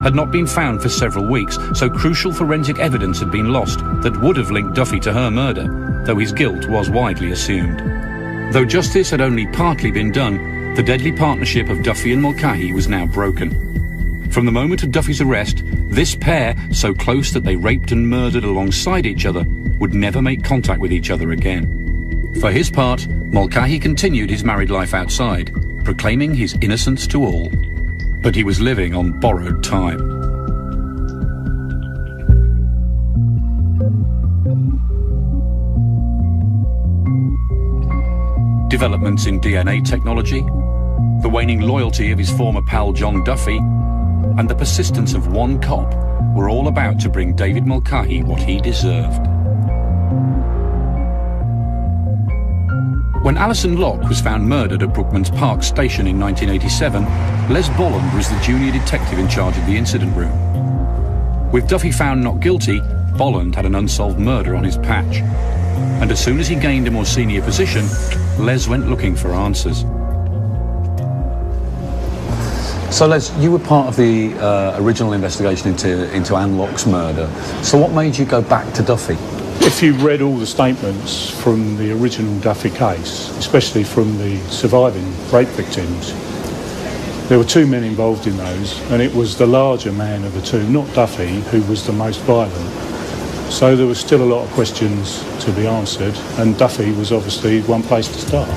had not been found for several weeks, so crucial forensic evidence had been lost that would have linked Duffy to her murder, though his guilt was widely assumed. Though justice had only partly been done, the deadly partnership of Duffy and Mulcahy was now broken. From the moment of Duffy's arrest, this pair, so close that they raped and murdered alongside each other, would never make contact with each other again. For his part, Mulcahy continued his married life outside, proclaiming his innocence to all. But he was living on borrowed time. Developments in DNA technology, the waning loyalty of his former pal John Duffy, and the persistence of one cop were all about to bring David Mulcahy what he deserved. When Alison Locke was found murdered at Brookmans Park station in 1987, Les Bolland was the junior detective in charge of the incident room. With Duffy found not guilty, Bolland had an unsolved murder on his patch. And as soon as he gained a more senior position, Les went looking for answers. So Les, you were part of the original investigation into Anne Locke's murder. So what made you go back to Duffy? If you read all the statements from the original Duffy case, especially from the surviving rape victims, there were two men involved in those, and it was the larger man of the two, not Duffy, who was the most violent. So there was still a lot of questions to be answered, and Duffy was obviously one place to start.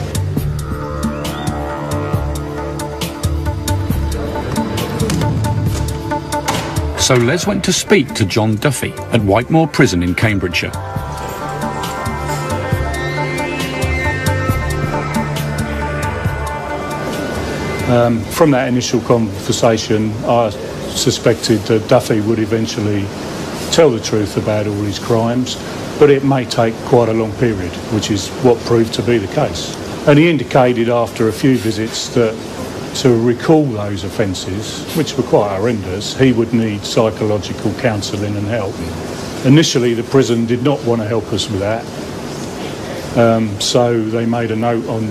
So Les went to speak to John Duffy at Whitemoor Prison in Cambridgeshire. From that initial conversation, I suspected that Duffy would eventually tell the truth about all his crimes, but it may take quite a long period, which is what proved to be the case. And he indicated after a few visits that to recall those offences, which were quite horrendous, he would need psychological counselling and help. Initially, the prison did not want to help us with that, so they made a note on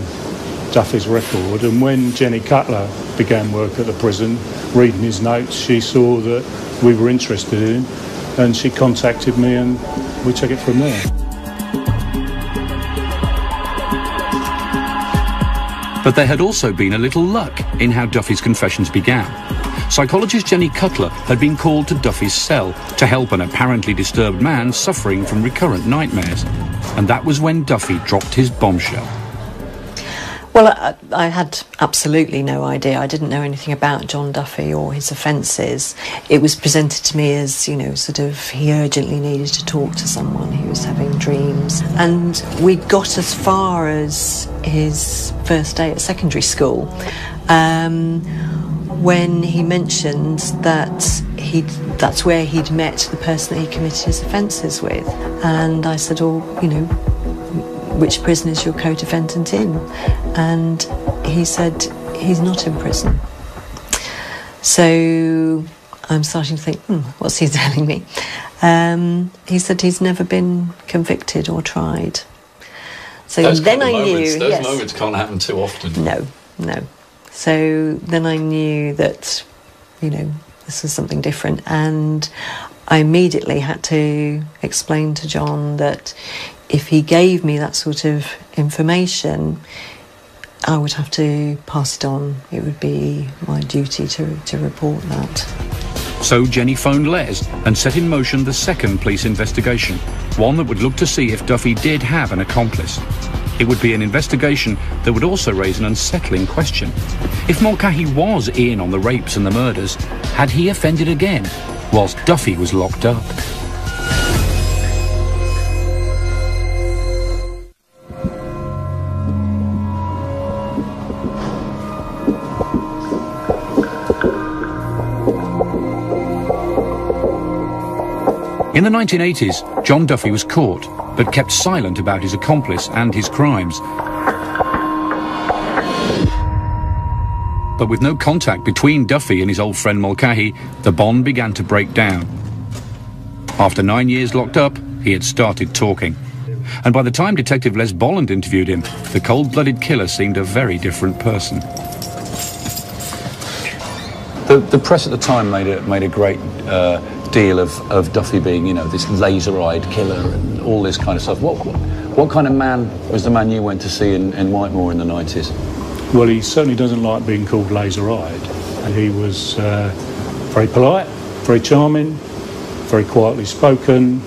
Duffy's record, and when Jenny Cutler began work at the prison, reading his notes, she saw that we were interested in him, and she contacted me, and we took it from there. But there had also been a little luck in how Duffy's confessions began. Psychologist Jenny Cutler had been called to Duffy's cell to help an apparently disturbed man suffering from recurrent nightmares. And that was when Duffy dropped his bombshell. Well, I had absolutely no idea. I didn't know anything about John Duffy or his offences. It was presented to me as, you know, sort of he urgently needed to talk to someone. He was having dreams. And we got as far as his first day at secondary school when he mentioned that that's where he'd met the person that he committed his offences with. And I said, oh, you know, which prison is your co-defendant in? And he said, he's not in prison. So I'm starting to think, what's he telling me? He said he's never been convicted or tried. So those then I knew... Those moments can't happen too often. No. So then I knew that, you know, this was something different. And I immediately had to explain to John that if he gave me that sort of information, I would have to pass it on. It would be my duty to report that. So Jenny phoned Les and set in motion the second police investigation, one that would look to see if Duffy did have an accomplice. It would be an investigation that would also raise an unsettling question. If Mulcahy was in on the rapes and the murders, had he offended again whilst Duffy was locked up? In the 1980s, John Duffy was caught, but kept silent about his accomplice and his crimes. But with no contact between Duffy and his old friend Mulcahy, the bond began to break down. After 9 years locked up, he had started talking. And by the time Detective Les Bolland interviewed him, the cold-blooded killer seemed a very different person. The press at the time made a great deal of Duffy being, you know, this laser-eyed killer and all this kind of stuff. What kind of man was the man you went to see in Whitemoor in the 90s? Well, he certainly doesn't like being called laser-eyed. And he was very polite, very charming, very quietly spoken,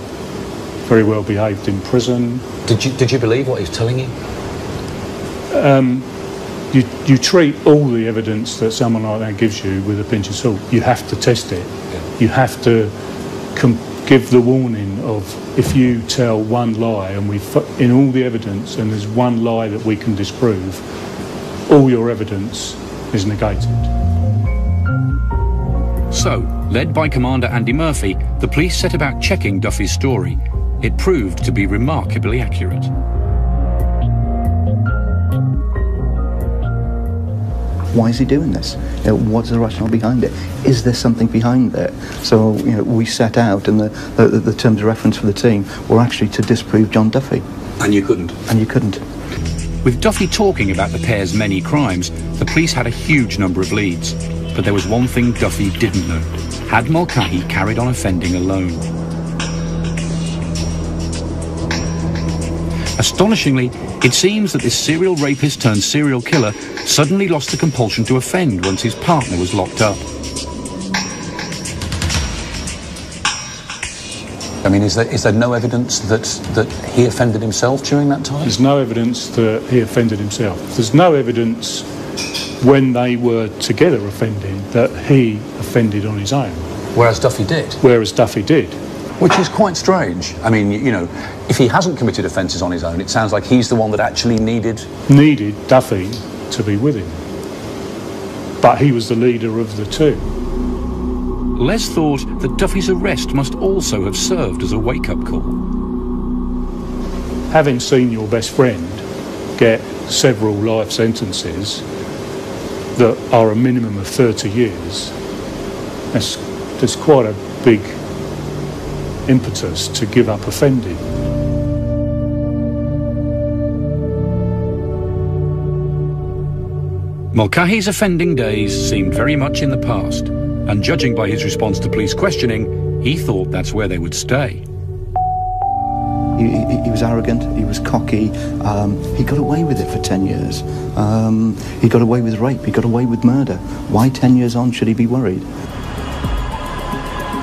very well behaved in prison. Did you believe what he was telling you? You treat all the evidence that someone like that gives you with a pinch of salt. You have to test it. Yeah. You have to give the warning of, if you tell one lie and in all the evidence and there's one lie that we can disprove, all your evidence is negated. So, led by Commander Andy Murphy, the police set about checking Duffy's story. It proved to be remarkably accurate. Why is he doing this? You know, what's the rationale behind it? Is there something behind it? So, you know, we set out, and the terms of reference for the team were actually to disprove John Duffy. And you couldn't? And you couldn't. With Duffy talking about the pair's many crimes, the police had a huge number of leads. But there was one thing Duffy didn't know. Had Mulcahy carried on offending alone? Astonishingly, it seems that this serial rapist turned serial killer suddenly lost the compulsion to offend once his partner was locked up. I mean, is there no evidence that he offended himself during that time? There's no evidence that he offended himself. There's no evidence when they were together offending that he offended on his own. Whereas Duffy did? Whereas Duffy did. Which is quite strange. I mean, you know, if he hasn't committed offences on his own, it sounds like he's the one that actually needed Duffy to be with him. But he was the leader of the two. Les thought that Duffy's arrest must also have served as a wake-up call. Having seen your best friend get several life sentences that are a minimum of 30 years, there's quite a big impetus to give up offending. Mulcahy's offending days seemed very much in the past, and judging by his response to police questioning, he thought that's where they would stay. He was arrogant, he was cocky, he got away with it for 10 years. He got away with rape, he got away with murder. Why 10 years on should he be worried?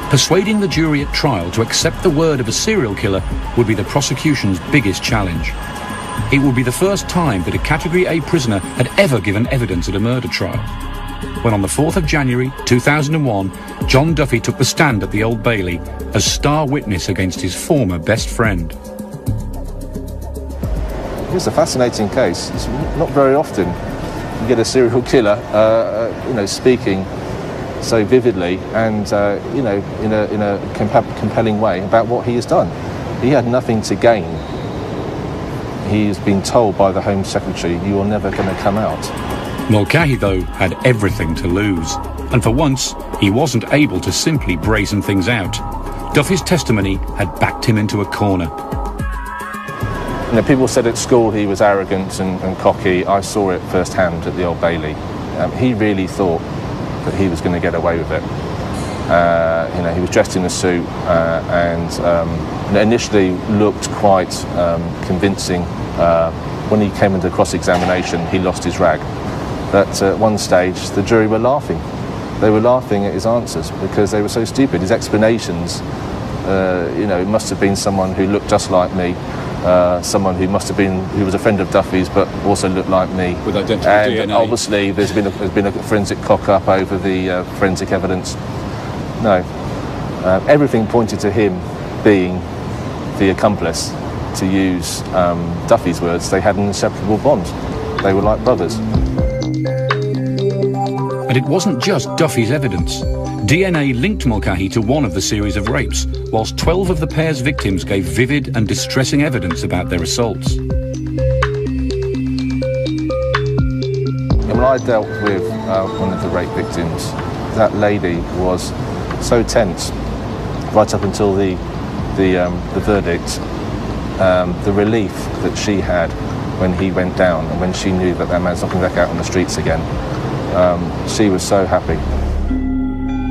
Persuading the jury at trial to accept the word of a serial killer would be the prosecution's biggest challenge. It would be the first time that a Category A prisoner had ever given evidence at a murder trial. When on the 4th of January 2001, John Duffy took the stand at the Old Bailey as star witness against his former best friend. It's a fascinating case. It's not very often you get a serial killer, speaking so vividly and in a compelling way about what he has done. He had nothing to gain. He's been told by the Home Secretary, "You are never going to come out." Mulcahy, though, had everything to lose, and for once, he wasn't able to simply brazen things out. Duffy's testimony had backed him into a corner. You know, people said at school he was arrogant and cocky. I saw it firsthand at the Old Bailey. He really thought that he was going to get away with it. He was dressed in a suit and initially looked quite convincing. When he came into cross-examination, he lost his rag. But at one stage, the jury were laughing. They were laughing at his answers because they were so stupid. His explanations, it must have been someone who looked just like me, someone who was a friend of Duffy's but also looked like me. With identical and DNA. Obviously, there's been a forensic cock-up over the forensic evidence. No, everything pointed to him being the accomplice. To use Duffy's words, they had an inseparable bond. They were like brothers. And it wasn't just Duffy's evidence. DNA linked Mulcahy to one of the series of rapes, whilst 12 of the pair's victims gave vivid and distressing evidence about their assaults. When I dealt with one of the rape victims, that lady was so tense right up until the verdict. The relief that she had when he went down and when she knew that man's not coming back out on the streets again, she was so happy.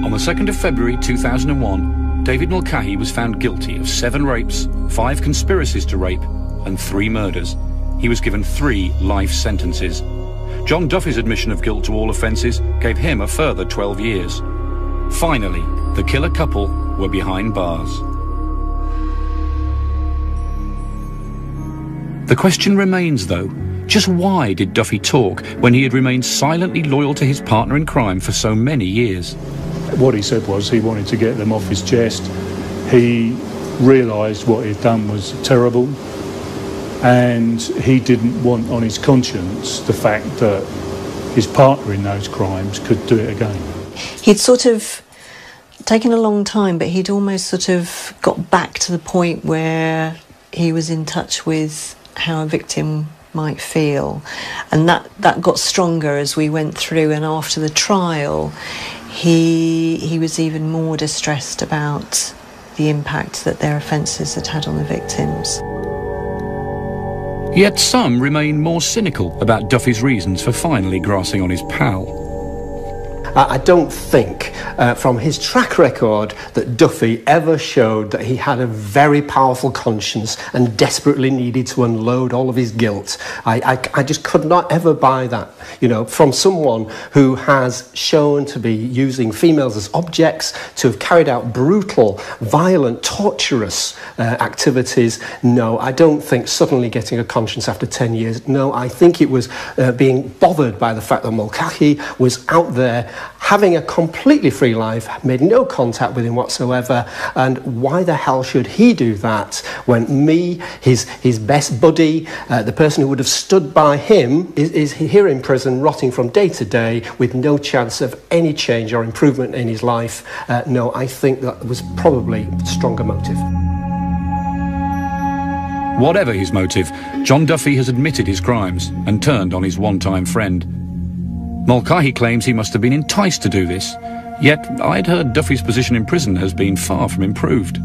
On the 2nd of February 2001, David Mulcahy was found guilty of 7 rapes, 5 conspiracies to rape, and 3 murders. He was given 3 life sentences. John Duffy's admission of guilt to all offences gave him a further 12 years. Finally, the killer couple were behind bars. The question remains, though, just why did Duffy talk when he had remained silently loyal to his partner in crime for so many years? What he said was he wanted to get them off his chest. He realised what he'd done was terrible, and he didn't want on his conscience the fact that his partner in those crimes could do it again. He'd sort of taken a long time, but he'd almost sort of got back to the point where he was in touch with how a victim might feel, and that got stronger as we went through, and after the trial he was even more distressed about the impact that their offences had had on the victims. Yet some remain more cynical about Duffy's reasons for finally grassing on his pal. I don't think, from his track record, that Duffy ever showed that he had a very powerful conscience and desperately needed to unload all of his guilt. I just could not ever buy that, you know, from someone who has shown to be using females as objects, to have carried out brutal, violent, torturous activities. No, I don't think suddenly getting a conscience after 10 years. No, I think it was being bothered by the fact that Mulcahy was out there having a completely free life, made no contact with him whatsoever, and why the hell should he do that when me, his best buddy, the person who would have stood by him, is here in prison rotting from day to day with no chance of any change or improvement in his life? No, I think that was probably a stronger motive. Whatever his motive, John Duffy has admitted his crimes and turned on his one-time friend. Mulcahy claims he must have been enticed to do this, yet I'd heard Duffy's position in prison has been far from improved.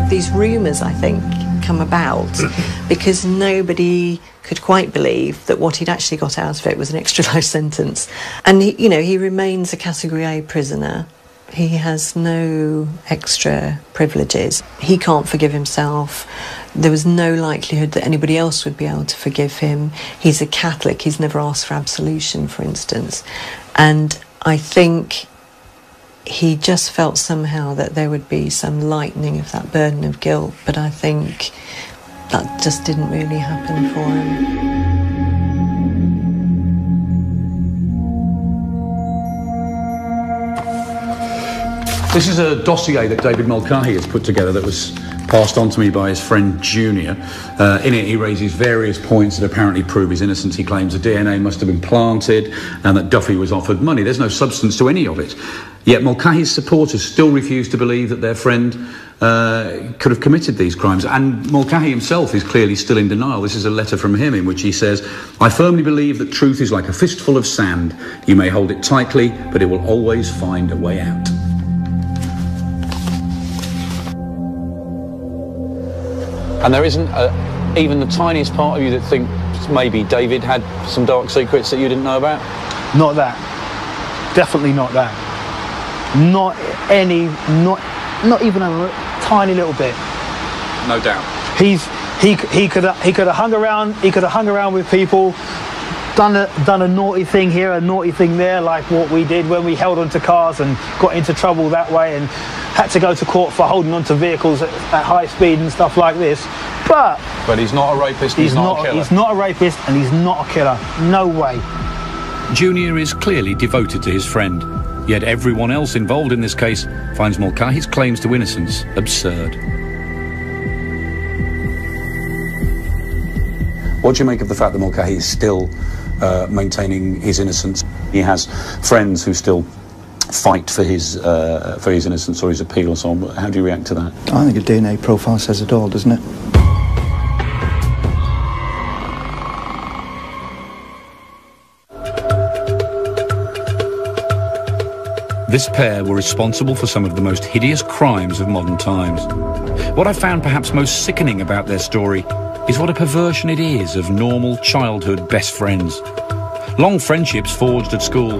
These rumours, I think, come about because nobody could quite believe that what he'd actually got out of it was an extra life sentence. And, he remains a Category A prisoner. He has no extra privileges. He can't forgive himself. There was no likelihood that anybody else would be able to forgive him. He's a Catholic. He's never asked for absolution, for instance. And I think he just felt somehow that there would be some lightening of that burden of guilt, but I think that just didn't really happen for him. This is a dossier that David Mulcahy has put together that was passed on to me by his friend Junior. In it he raises various points that apparently prove his innocence. He claims the DNA must have been planted and that Duffy was offered money. There's no substance to any of it. Yet Mulcahy's supporters still refuse to believe that their friend could have committed these crimes. And Mulcahy himself is clearly still in denial. This is a letter from him in which he says, "I firmly believe that truth is like a fistful of sand. You may hold it tightly, but it will always find a way out." And there isn't even the tiniest part of you that thinks maybe David had some dark secrets that you didn't know about? Not that. Definitely not that. Not even a tiny little bit. No doubt. He could have hung around. He could have hung around with people, done a naughty thing here, a naughty thing there, like what we did when we held onto cars and got into trouble that way and had to go to court for holding onto vehicles at high speed and stuff like this. But he's not a rapist. He's not a killer. He's not a rapist, and he's not a killer. No way. Junior is clearly devoted to his friend, yet everyone else involved in this case finds Mulcahy's claims to innocence absurd. What do you make of the fact that Mulcahy is still maintaining his innocence? He has friends who still fight for his innocence or his appeal or so on. How do you react to that? I think a DNA profile says it all, doesn't it? This pair were responsible for some of the most hideous crimes of modern times. What I found perhaps most sickening about their story is what a perversion it is of normal childhood best friends. long friendships forged at school.